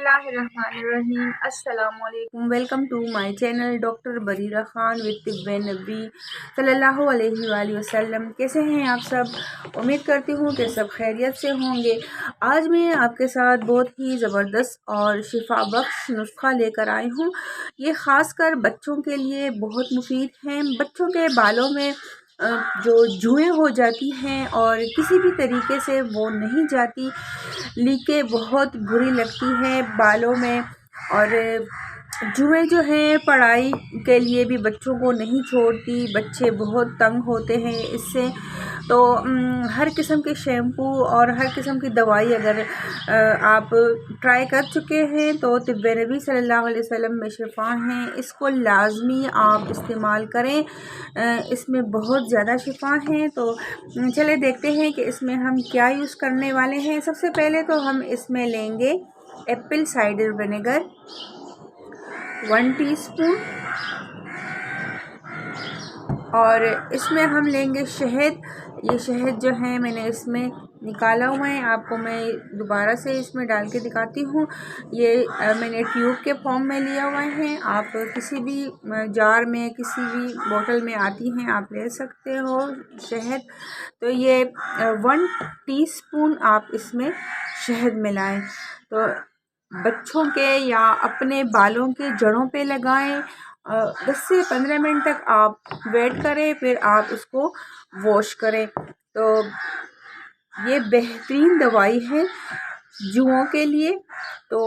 बिस्मिल्लाहिर्रहमानिर्रहीम। अस्सलामुअलैकुम। Welcome to my channel doctor Bareera Khan with तिब्बे नबी सल्लल्लाहु अलैहि वसल्लम। कैसे हैं आप सब? उम्मीद करती हूँ कि सब खैरियत से होंगे। आज मैं आपके साथ बहुत ही ज़बरदस्त और शिफा बख्श नुस्खा लेकर आई हूँ। ये ख़ासकर बच्चों के लिए बहुत मुफीद हैं। बच्चों के बालों में जो जुएँ हो जाती हैं और किसी भी तरीके से वो नहीं जाती, लीकें बहुत बुरी लगती हैं बालों में, और जुएँ जो हैं पढ़ाई के लिए भी बच्चों को नहीं छोड़ती। बच्चे बहुत तंग होते हैं इससे। तो हर किस्म के शैम्पू और हर किस्म की दवाई अगर आप ट्राई कर चुके हैं तो तिब्बे नबी सल्लल्लाहु अलैहि वसल्लम में शिफा हैं। इसको लाजमी आप इस्तेमाल करें, इसमें बहुत ज़्यादा शिफा हैं। तो चले देखते हैं कि इसमें हम क्या यूज़ करने वाले हैं। सबसे पहले तो हम इसमें लेंगे एप्पल साइडर विनेगर 1 टीस्पून, और इसमें हम लेंगे शहद। ये शहद जो है मैंने इसमें निकाला हुआ है, आपको मैं दोबारा से इसमें डाल के दिखाती हूँ। ये मैंने ट्यूब के फॉर्म में लिया हुआ है। आप किसी भी जार में, किसी भी बोतल में आती हैं, आप ले सकते हो शहद। तो ये 1 टीस्पून आप इसमें शहद मिलाएं। तो बच्चों के या अपने बालों के जड़ों पे लगाएं। 10 से 15 मिनट तक आप वेट करें, फिर आप उसको वॉश करें। तो ये बेहतरीन दवाई है जुओं के लिए। तो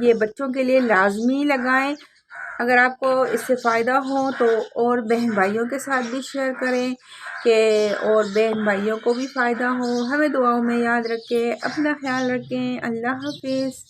ये बच्चों के लिए लाजमी लगाएं। अगर आपको इससे फ़ायदा हो तो और बहन भाइयों के साथ भी शेयर करें कि और बहन भाइयों को भी फ़ायदा हो। हमें दुआओं में याद रखें। अपना ख्याल रखें। अल्लाह हाफिज़।